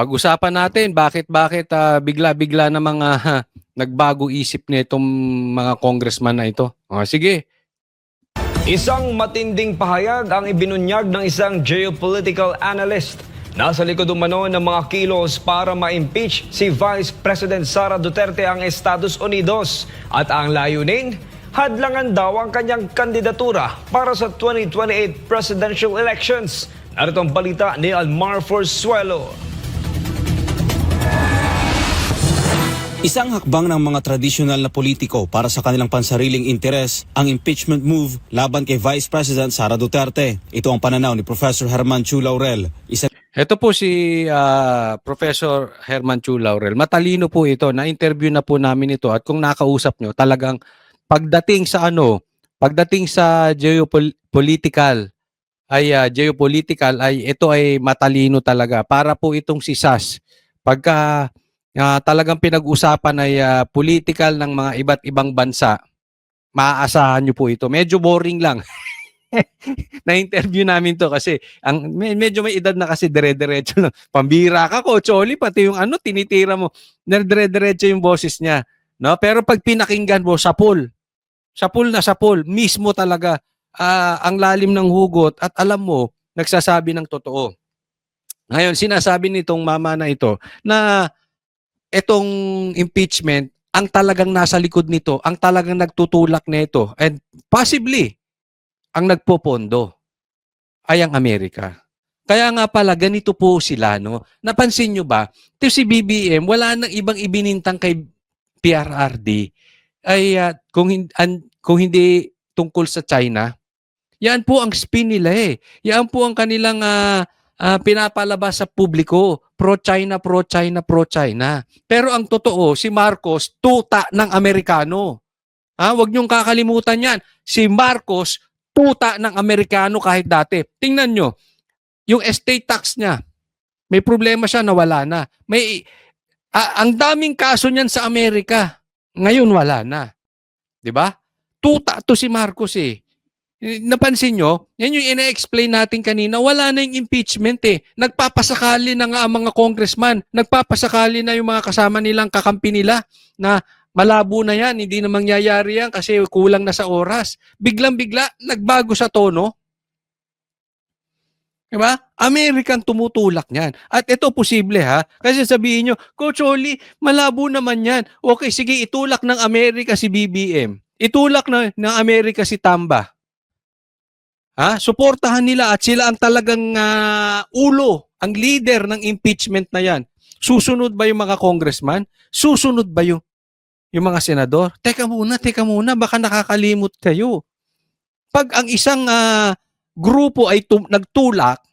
Pag-usapan natin bakit bigla-bigla na mga nagbago isip nitong mga congressman na ito. O, sige. Isang matinding pahayag ang ibinunyag ng isang geopolitical analyst. Nasa likod umano ng mga kilos para ma-impeach si Vice President Sara Duterte ang Estados Unidos. At ang layunin, hadlangan daw ang kanyang kandidatura para sa 2028 presidential elections. Narito ang balita ni Almar Forzuelo. Isang hakbang ng mga tradisyonal na politiko para sa kanilang pansariling interes ang impeachment move laban kay Vice President Sara Duterte. Ito ang pananaw ni Professor Herman Chu Laurel. Ito po si Professor Herman Chu Laurel. Matalino po ito. Na-interview na po namin ito at kung nakausap nyo, talagang pagdating sa geopolitical ay ito ay matalino talaga. Para po itong si Sas. Pagka talagang pinag-usapan ay political ng mga iba't ibang bansa, maaasahan nyo po ito. Medyo boring lang. Na-interview namin to kasi medyo may edad na kasi dire-diretso lang. Pambira ka, Cocholi, pati yung tinitira mo. Dire-diretso yung boses niya. No? Pero pag pinakinggan mo, sapul mismo talaga ang lalim ng hugot at alam mo, nagsasabi ng totoo. Ngayon, sinasabi nitong mama na ito na etong impeachment, ang talagang nasa likod nito, ang talagang nagtutulak nito, and possibly, ang nagpopondo ay ang Amerika. Kaya nga pala, ganito po sila, no? Napansin nyo ba? Ito si BBM, wala nang ibang ibinintang kay PRRD, ay kung hindi tungkol sa China, yan po ang spin nila eh. Yan po ang kanilang pinapalabas sa publiko. Pro-China, pro-China, pro-China. Pero ang totoo, si Marcos, tuta ng Amerikano. Huwag niyong kakalimutan yan. Si Marcos, tuta ng Amerikano kahit dati. Tingnan nyo, yung estate tax niya, may problema siya, nawala na. Ang daming kaso niyan sa Amerika. Ngayon, wala na. Diba? Tuta to si Marcos eh. Napansin nyo, yan yung ina-explain natin kanina, wala na yung impeachment eh. Nagpapasakali na nga ang mga congressman, nagpapasakali na yung mga kasama nilang kakampi nila na malabo na yan, hindi na mangyayari yan kasi kulang na sa oras. Biglang-bigla, nagbago sa tono. Diba? American tumutulak niyan. At ito posible ha, kasi sabihin nyo, Coach Oli, malabo naman yan. Okay, sige, itulak ng Amerika si BBM. Itulak ng Amerika si Tamba. Suportahan nila at sila ang talagang ulo, ang leader ng impeachment na yan. Susunod ba yung mga congressman? Susunod ba yung mga senador? Teka muna, baka nakakalimot kayo. Pag ang isang grupo ay nagtulak,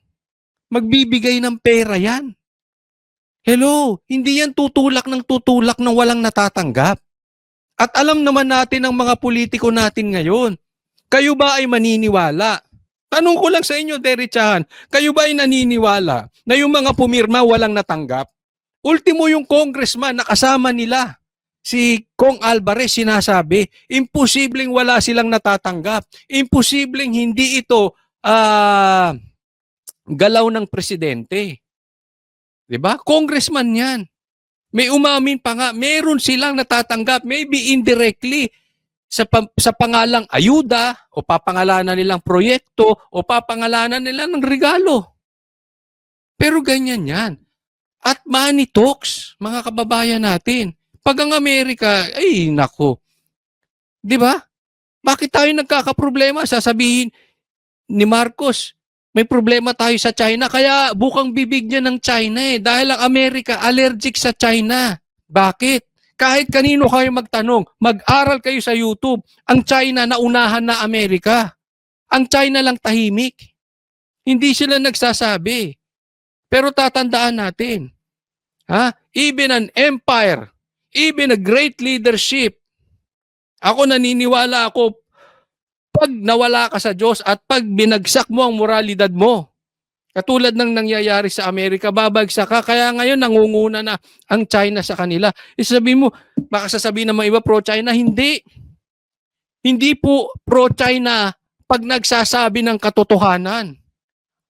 magbibigay ng pera yan. Hello, hindi yan tutulak ng walang natatanggap. At alam naman natin ang mga politiko natin ngayon. Kayo ba ay maniniwala? Tanong ko lang sa inyo, Derechahan, kayo ba ay naniniwala na yung mga pumirma walang natanggap? Ultimo yung congressman na kasama nila, si Kong Alvarez, sinasabi, imposibleng wala silang natatanggap. Imposibleng hindi ito galaw ng presidente. Diba? Congressman yan. May umamin pa nga, meron silang natatanggap, maybe indirectly, sa pangalang ayuda o papangalanan nilang proyekto o papangalanan nila ng regalo. Pero ganyan yan. At money talks, mga kababayan natin. Pag ang Amerika, ay nako. Di ba? Bakit tayo nagkakaproblema? Sasabihin ni Marcos, may problema tayo sa China, kaya bukang bibig niya ng China eh. Dahil ang Amerika allergic sa China. Bakit? Kahit kanino kayo magtanong, mag-aral kayo sa YouTube, ang China naunahan na Amerika. Ang China lang tahimik. Hindi sila nagsasabi. Pero tatandaan natin, even an empire, even a great leadership, ako naniniwala ako, pag nawala ka sa Diyos at pag binagsak mo ang moralidad mo, katulad ng nangyayari sa Amerika, babagsak ka. Kaya ngayon nangunguna na ang China sa kanila. Isasabihin mo, baka sasabihin ng mga iba pro-China, hindi. Hindi po pro-China pag nagsasabi ng katotohanan.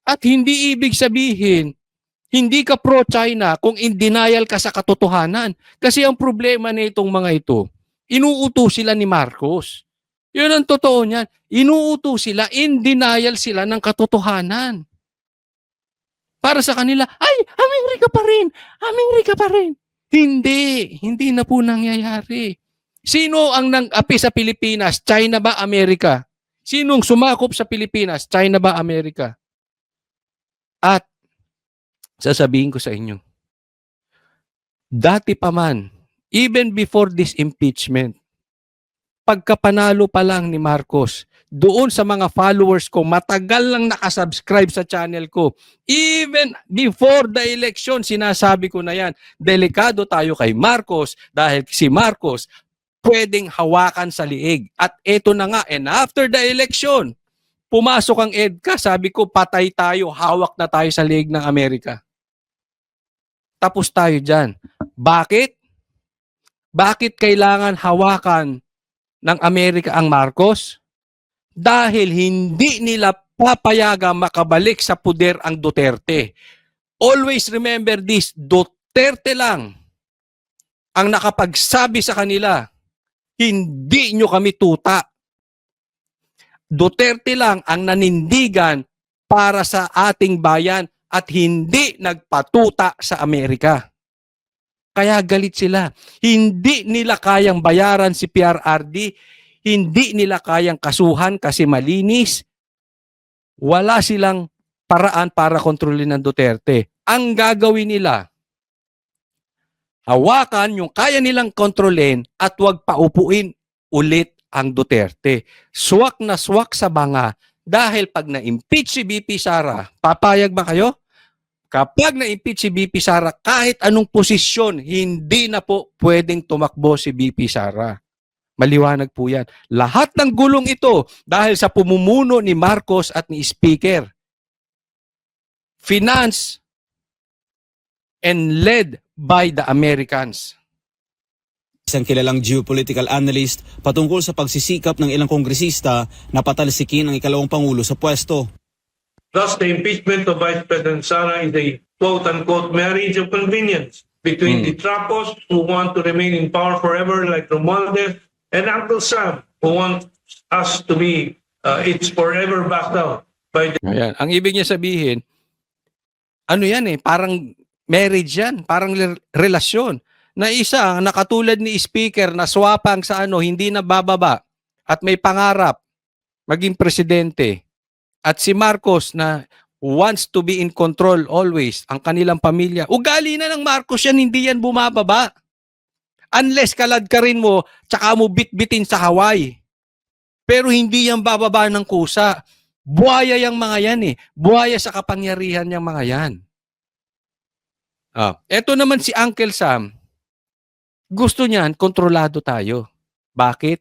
At hindi ibig sabihin Hindi ka pro-China kung in denial ka sa katotohanan. Kasi ang problema nitong mga ito, inuuto sila ni Marcos. Yun ang totoo niyan. Inuuto sila, in denial sila ng katotohanan. Para sa kanila, ay, Amerika pa rin! Amerika pa rin! Hindi na po nangyayari. Sino ang nang-api sa Pilipinas? China ba, Amerika? Sinong sumakop sa Pilipinas? China ba, Amerika? At sasabihin ko sa inyo, dati pa man, even before this impeachment, pagkapanalo pa lang ni Marcos, doon sa mga followers ko, matagal lang nakasubscribe sa channel ko. Even before the election, sinasabi ko na yan, delikado tayo kay Marcos dahil si Marcos pwedeng hawakan sa liig. At eto na nga, and after the election, pumasok ang EDCA, sabi ko, patay tayo, hawak na tayo sa liig ng Amerika. Tapos tayo dyan. Bakit? Bakit kailangan hawakan ng Amerika ang Marcos? Dahil hindi nila papayagang makabalik sa puder ang Duterte. Always remember this, Duterte lang ang nakapagsabi sa kanila, hindi nyo kami tuta. Duterte lang ang nanindigan para sa ating bayan at hindi nagpatuta sa Amerika. Kaya galit sila. Hindi nila kayang bayaran si PRRD, hindi nila kayang kasuhan kasi malinis. Wala silang paraan para kontrolin ng Duterte. Ang gagawin nila, hawakan yung kaya nilang kontrolin at huwag paupuin ulit ang Duterte. Swak na swak sa banga dahil pag na-impeach si BP Sara, papayag ba kayo? Kapag na-impeach si BP Sara, kahit anong posisyon, hindi na po pwedeng tumakbo si BP Sara. Maliwanag po yan. Lahat ng gulong ito dahil sa pumumuno ni Marcos at ni Speaker. Finance and led by the Americans. Isang kilalang geopolitical analyst patungkol sa pagsisikap ng ilang kongresista na patalsikin ang ikalawang pangulo sa pwesto. Thus, the impeachment of Vice President Sara is a quote-unquote marriage of convenience between the Trapos who want to remain in power forever like Romualdez and Uncle Sam who wants us to be its forever backed out by the Ayan. Ang ibig niya sabihin, ano yan parang marriage yan, parang relasyon. Na isa, nakatulad ni Speaker na swapang sa hindi na bababa at may pangarap maging presidente. At si Marcos na wants to be in control always, ang kanilang pamilya. Ugali na ng Marcos yan, hindi yan bumababa. Unless kaladkarin mo, tsaka mo bitbitin sa Hawaii. Pero hindi yan bababa ng kusa. Buhaya yung mga yan Buhaya sa kapangyarihan yung mga yan. Eto naman si Uncle Sam, gusto niyan, kontrolado tayo. Bakit?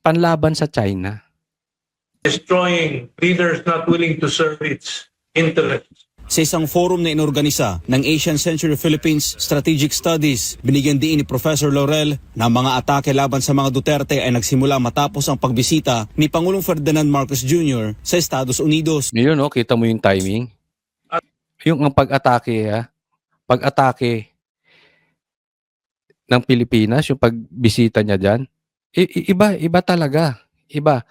Panlaban sa China. destroying leaders not willing to serve its interests. Sa isang forum na inorganisa ng Asian Century Philippines Strategic Studies, binigyan din ni Professor Laurel na mga atake laban sa mga Duterte ay nagsimula matapos ang pagbisita ni Pangulong Ferdinand Marcos Jr. sa Estados Unidos. Yun, kita mo yung timing. Yung ang pag-atake, pag-atake ng Pilipinas, yung pagbisita niya dyan, iba talaga. Iba.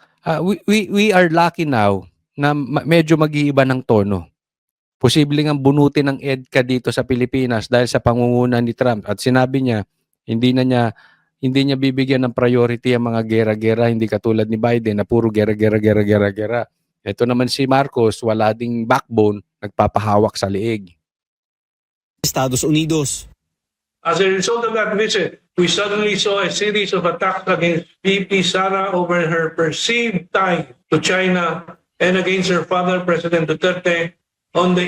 We are lucky now na medyo mag-iiba ng tono. Posibleng ang bunutin ng EDCA dito sa Pilipinas dahil sa pangunguna ni Trump. At sinabi niya, hindi niya bibigyan ng priority ang mga gera-gera, hindi katulad ni Biden na puro gera-gera. Ito naman si Marcos, wala ding backbone, nagpapahawak sa liig. Estados Unidos. As a result of that visit, we suddenly saw a series of attacks against VP Sara over her perceived tie to China and against her father, President Duterte, on the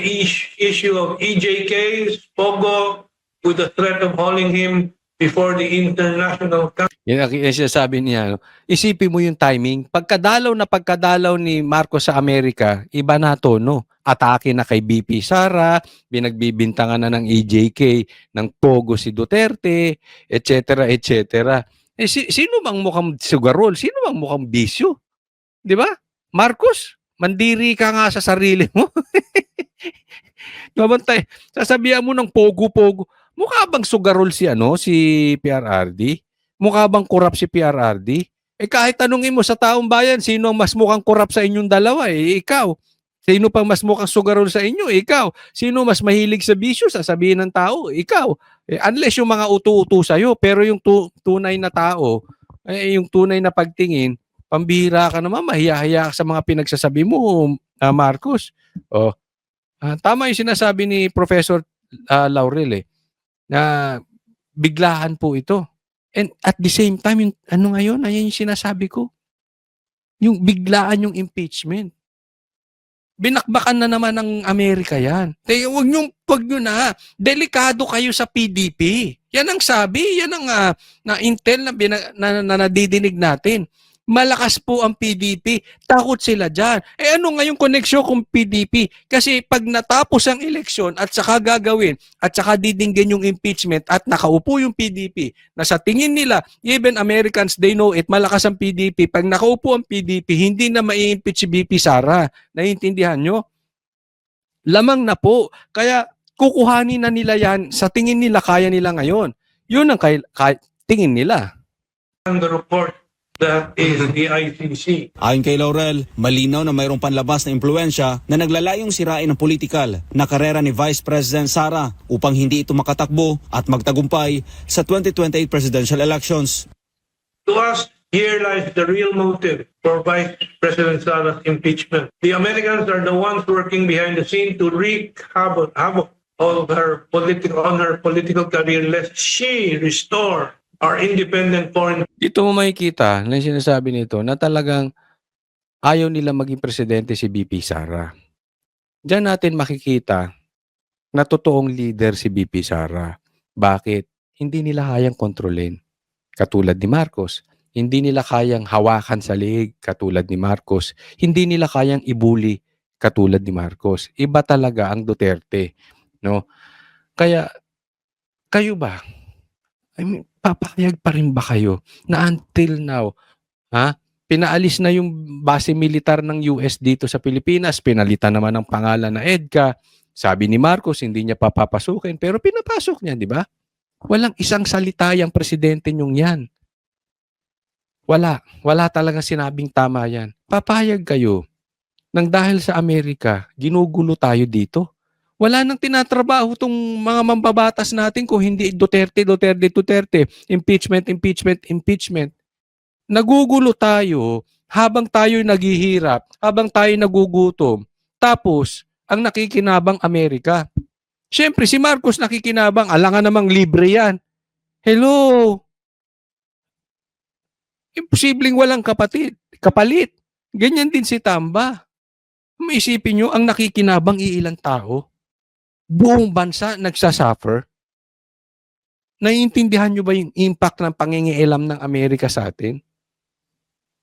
issue of EJKs, Pogo, with the threat of hauling him before the international. Yan ang sinasabi niya. Isipin mo yung timing. Pagkadalaw ni Marcos sa Amerika, iba na tono. Atake na kay BP Sara, binagbibintangan na ng EJK, ng Pogo si Duterte, etc. Sino bang mukhang sugarol? Sino bang mukhang bisyo? Di ba? Marcos? Mandiri ka nga sa sarili mo. Nabantay, sasabihan mo ng pogo-pogo. Mukha bang sugarol si si PRRD? Mukha bang korap si PRRD? Kahit tanungin mo sa taong bayan, sino ang mas mukhang korap sa inyong dalawa? Ikaw. Sino pang mas mukhang sugarol sa inyo? Ikaw. Sino mas mahilig sa bisyo? Sasabihin ng tao, ikaw. Unless yung mga utu-utu sa'yo, pero yung tunay na tao, yung tunay na pagtingin, pambihira ka naman, mahiya-hiya ka sa mga pinagsasabi mo, Marcos. Tama yung sinasabi ni Professor Laurel na biglaan po ito. And at the same time, yung ngayon, ayan yung sinasabi ko. Yung biglaan yung impeachment. Binakbakan na naman ng Amerika yan. Huwag nyo na. Delikado kayo sa PDP. Yan ang sabi, yan ang na intel na nadidinig natin. Malakas po ang PDP. Takot sila dyan. Ano nga yung koneksyon kung PDP? Kasi pag natapos ang eleksyon at saka gagawin at saka didinggin yung impeachment at nakaupo yung PDP na sa tingin nila, even Americans, they know it, malakas ang PDP. Pag nakaupo ang PDP, hindi na mai-impeach si VP Sara. Naiintindihan nyo? Lamang na po. Kaya kukuhanin na nila yan. Sa tingin nila, kaya nila ngayon. Yun ang tingin nila. The report that is the ICC. Ayon kay Laurel, malinaw na mayroong panlabas na impluensya na naglalayong sirain ang politikal na karera ni Vice President Sara upang hindi ito makatakbo at magtagumpay sa 2028 presidential elections. To us, here lies the real motive for Vice President Sara's impeachment. The Americans are the ones working behind the scene to wreak havoc on her political career lest she restore our independent foreign. Dito mo makikita na yung sinasabi nito na talagang ayaw nila maging presidente si BP Sara. Diyan natin makikita na totoong leader si BP Sara. Bakit? Hindi nila kayang kontrolin. Katulad ni Marcos. Hindi nila kayang hawakan sa liig katulad ni Marcos. Hindi nila kayang ibuli katulad ni Marcos. Iba talaga ang Duterte. No? Kaya, kayo ba? Papayag pa rin ba kayo na until now, pinaalis na yung base militar ng US dito sa Pilipinas, pinalitan naman ng pangalan na EDCA, sabi ni Marcos hindi niya papapasukin, pero pinapasok niya, di ba? Walang isang salita yung presidente nyong yan. Wala talagang sinabing tama yan. Papayag kayo nang dahil sa Amerika, ginugulo tayo dito. Wala nang tinatrabaho tong mga mambabatas natin kung hindi Duterte. Impeachment. Nagugulo tayo habang tayo naghihirap, habang tayo nagugutom. Tapos, ang nakikinabang Amerika. Siyempre, si Marcos nakikinabang, alangan namang libre yan. Hello? Imposibleng walang kapalit. Ganyan din si Tamba. Maisipin nyo, ang nakikinabang iilang tao. Buong bansa nagsasuffer. Naiintindihan nyo ba yung impact ng pangingialam ng Amerika sa atin?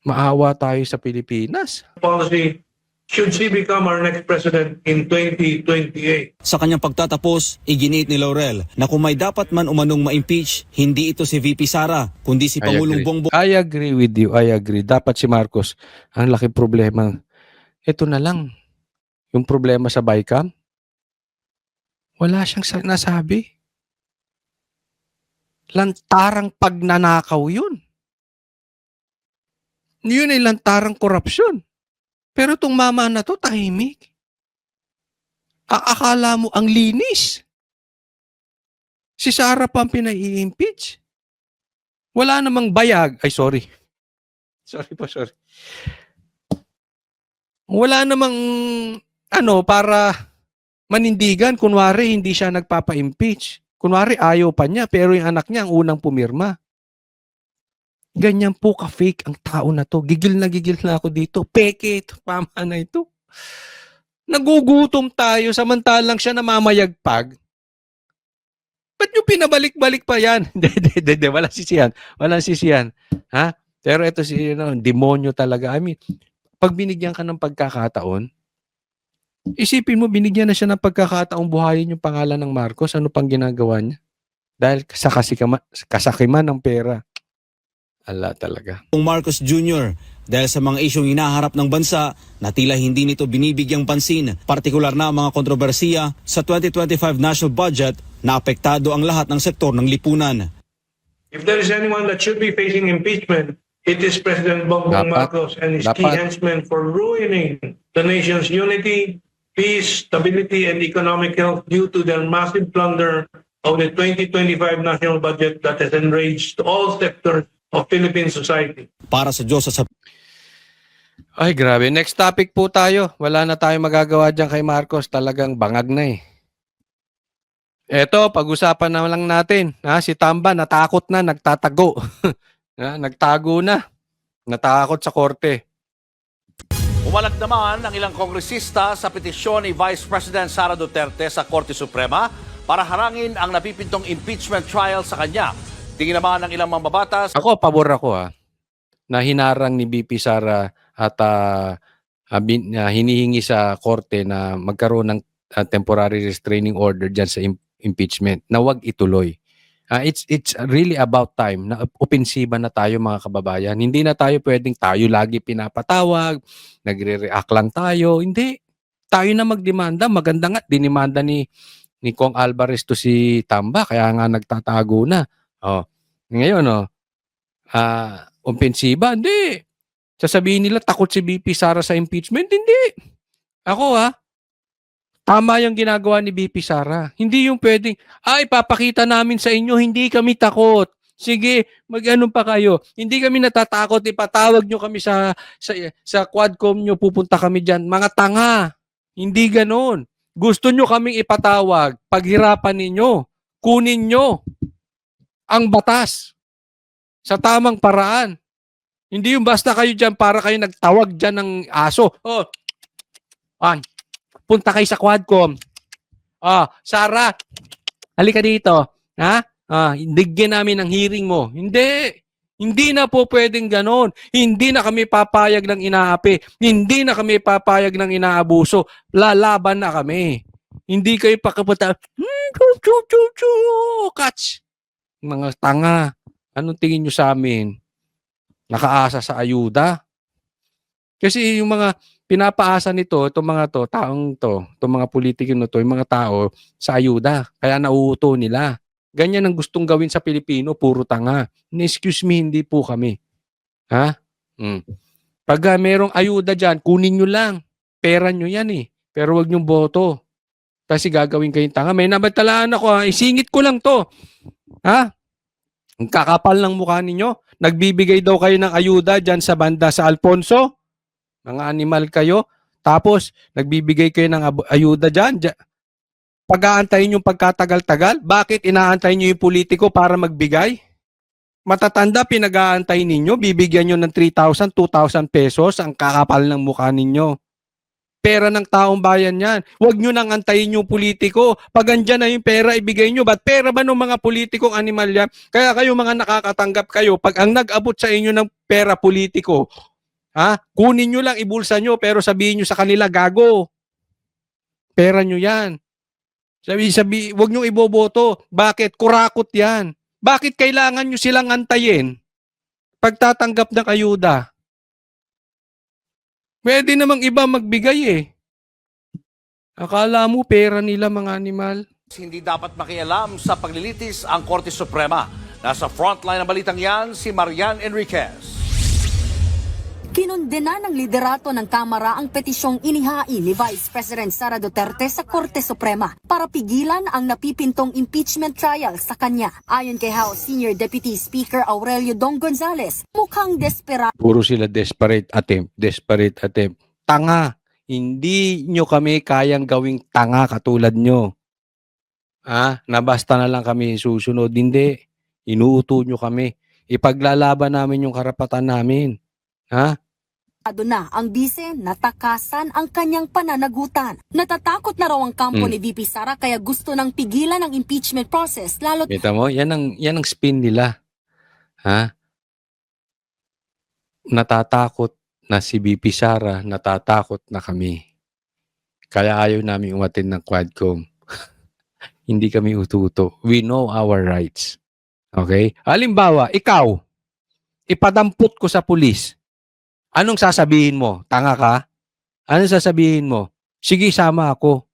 Maawa tayo sa Pilipinas. Policy should she become our next president in 2028. Sa kanyang pagtatapos, iginiit ni Laurel na kung may dapat man umanong ma-impeach, hindi ito si VP Sara, kundi si Pangulong Bongbong. I agree with you. I agree. Dapat si Marcos, ang laki problema. Ito na lang. Yung problema sa BICAM, wala siyang nasabi. Lantarang pagnanakaw yun. Yun ay lantarang korupsyon. Pero itong mama na to, tahimik. Akala mo ang linis. Si Sara pa ang pinai-impeach. Wala namang bayag. Ay, sorry. Sorry. Wala namang para manindigan. Kunwari, hindi siya nagpapa-impeach. Kunwari, ayaw pa niya, pero yung anak niya ang unang pumirma. Ganyan po ka-fake ang tao na to. Gigil na ako dito. Peke ito. Pama na ito. Nagugutom tayo samantalang siya namamayagpag. Ba't nyo pinabalik-balik pa yan? Hindi. Walang sisiyan. Ha? Pero ito demonyo talaga. I mean, pag binigyan ka ng pagkakataon, isipin mo, binigyan na siya ng pagkakataong buhayin yung pangalan ng Marcos. Ano pang ginagawa niya? Dahil kasakiman ng pera. Ala talaga. Marcos Jr. dahil sa mga isyong hinaharap ng bansa na tila hindi nito binibigyang pansin, partikular na ang mga kontrobersiya sa 2025 national budget na apektado ang lahat ng sektor ng lipunan. If there is anyone that should be facing impeachment, it is President Bongbong Marcos and his key henchmen for ruining the nation's unity, peace, stability, and economic health due to their massive plunder of the 2025 national budget that has enraged all sectors of Philippine society. Para sa Diyos sa Ay, grabe. Next topic po tayo. Wala na tayong magagawa dyan kay Marcos. Talagang bangag na eh. Eto, pag-usapan na lang natin. Ha? Si Tamba, natakot na, nagtatago. Nagtago na. Natakot sa korte. Umalag naman ang ilang kongresista sa petisyon ni Vice President Sara Duterte sa Korte Suprema para harangin ang napipintong impeachment trial sa kanya. Tingin naman ng ilang mambabatas. Ako, pabor ako na hinarang ni BP Sara at hinihingi sa korte na magkaroon ng temporary restraining order dyan sa impeachment na wag ituloy. It's really about time na opensiba na tayo mga kababayan. Hindi na tayo pwedeng tayo lagi pinapatawag, nagre-react lang tayo. Hindi. Tayo na magdemanda. Maganda nga, dinimanda ni Kong Alvarez to si Tamba, kaya nga nagtatago na. Ngayon, opensiba, hindi. Sasabihin nila, takot si BP Sara sa impeachment. Hindi. Ako tama yung ginagawa ni BP Sara. Hindi yung pwedeng, papakita namin sa inyo, hindi kami takot. Sige, mag-ano pa kayo. Hindi kami natatakot, ipatawag nyo kami sa Quadcom nyo, pupunta kami dyan. Mga tanga. Hindi ganon. Gusto nyo kaming ipatawag, paghirapan ninyo, kunin nyo ang batas sa tamang paraan. Hindi yung basta kayo dyan para kayo nagtawag dyan ng aso. Punta kayo sa Quadcom. Sara, halika dito. Digyan namin ang hearing mo. Hindi. Hindi na po pwedeng ganon. Hindi na kami papayag ng inaapi. Hindi na kami papayag ng inaabuso. Lalaban na kami. Hindi kayo pakapunta. Catch. Mga tanga. Anong tingin nyo sa amin? Nakaasa sa ayuda? Kasi yung mga pinapaasa nito, itong mga itong mga politiko nito, yung mga tao sa ayuda. Kaya nauuto nila. Ganyan ang gustong gawin sa Pilipino, puro tanga. Excuse me, hindi po kami. Pag merong ayuda dyan, kunin nyo lang. Pera nyo yan eh. Pero wag nyong boto. Kasi gagawin kayong tanga. May nabantalaan ako isingit ko lang to. Ang kakapal ng mukha ninyo. Nagbibigay daw kayo ng ayuda dyan sa banda sa Alfonso. Mga animal kayo. Tapos, nagbibigay kayo ng ayuda dyan. Pag-aantayin yung pagkatagal-tagal, bakit inaantay nyo yung politiko para magbigay? Matatanda, pinag-aantay ninyo, bibigyan nyo ng 3,000, 2,000 pesos, ang kakapal ng mukha ninyo. Pera ng taong bayan yan. Huwag nyo nang antayin yung politiko. Pag andyan na yung pera, ibigay nyo. Ba't pera ba ng mga politikong animal yan? Kaya kayo mga nakakatanggap kayo, pag ang nag-abot sa inyo ng pera politiko, kunin nyo lang, ibulsa nyo, pero sabihin nyo sa kanila, gago. Pera nyo yan. Huwag nyo iboboto. Bakit? Kurakot yan. Bakit kailangan nyo silang antayin? Pagtatanggap ng ayuda. Pwede namang iba magbigay eh. Akala mo pera nila mga animal? Hindi dapat makialam sa paglilitis ang Korte Suprema. Nasa frontline ng balitang yan, si Marian Enriquez. Kinundena ng liderato ng Kamara ang petisyong inihain ni Vice President Sara Duterte sa Korte Suprema para pigilan ang napipintong impeachment trial sa kanya. Ayon kay House Senior Deputy Speaker Aurelio Dong Gonzales, mukhang desperado. Puro sila desperate attempt. Tanga. Hindi nyo kami kayang gawing tanga katulad nyo. Na basta na lang kami susunod. Hindi. Inuuto nyo kami. Ipaglalaban namin yung karapatan namin. Na ang bise natakasan ang kanyang pananagutan. Natatakot na raw ang kampo ni VP Sara kaya gusto nang pigilan ang impeachment process lalo't Kita mo, yan ang spin nila. Natatakot na si VP Sara, natatakot na kami. Kaya ayaw namin umatin ng Quadcom. Hindi kami ututo. We know our rights. Okay? Halimbawa, ikaw, ipadampot ko sa pulis. Anong sasabihin mo? Tanga ka? Anong sasabihin mo? Sige, sama ako.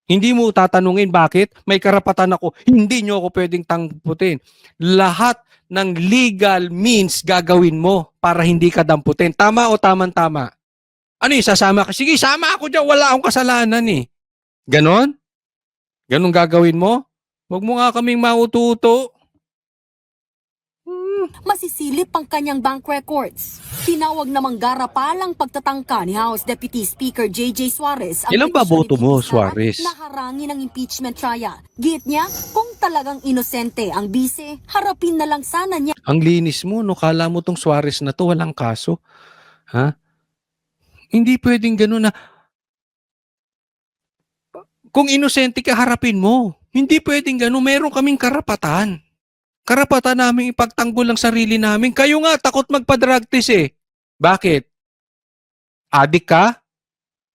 Hindi mo tatanungin bakit may karapatan ako. Hindi nyo ako pwedeng tamputin. Lahat ng legal means gagawin mo para hindi ka damputin. Tama o tama-tama? Ano yung sasama ka? Sige, sama ako dyan. Wala akong kasalanan eh. Ganon? Ganon gagawin mo? Huwag mo nga kaming maututo. Masisilip ang kanyang bank records. Tinawag namang garapalang pagtatangka ni House Deputy Speaker J.J. Suarez ang Ilan ba petisyon ni boto mo, VP Sara Suarez? na harangin ang impeachment trial. Git niya, kung talagang inosente ang bise, harapin na lang sana niya. Ang linis mo, no? Kala mo tong Suarez na to, walang kaso. Ha? Hindi pwedeng gano'n na. Kung inosente ka, harapin mo. Hindi pwedeng gano'n. Meron kaming karapatan. Karapatan namin ipagtanggol ang sarili namin. Kayo nga, takot magpa-drug test eh. Bakit? Adik ka?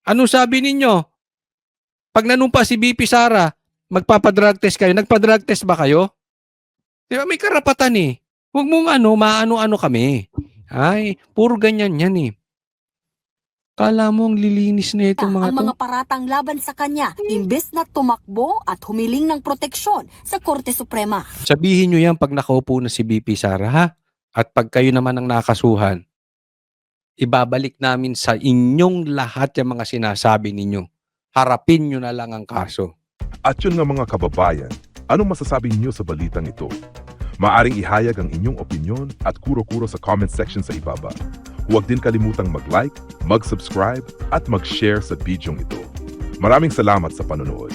Ano sabi ninyo? Pag nanumpa si BP Sara, magpapa-drug test kayo. Nagpa-drug test ba kayo? Di ba may karapatan eh. Huwag mong maano-ano kami. Ay, puro ganyan yan eh. Kala mo ang lilinis na itong mga Ang to? mga paratang laban sa kanya, imbes na tumakbo at humiling ng proteksyon sa Korte Suprema. Sabihin nyo yan pag nakaupo na si BP Sara, ha? At pag kayo naman ang nakasuhan, ibabalik namin sa inyong lahat yung mga sinasabi ninyo. Harapin nyo na lang ang kaso. At yun nga mga kababayan, anong masasabi niyo sa balitang ito? Maaring ihayag ang inyong opinyon at kuro-kuro sa comment section sa ibaba. Huwag din kalimutang mag-like, mag-subscribe at mag-share sa bidyong ito. Maraming salamat sa panonood.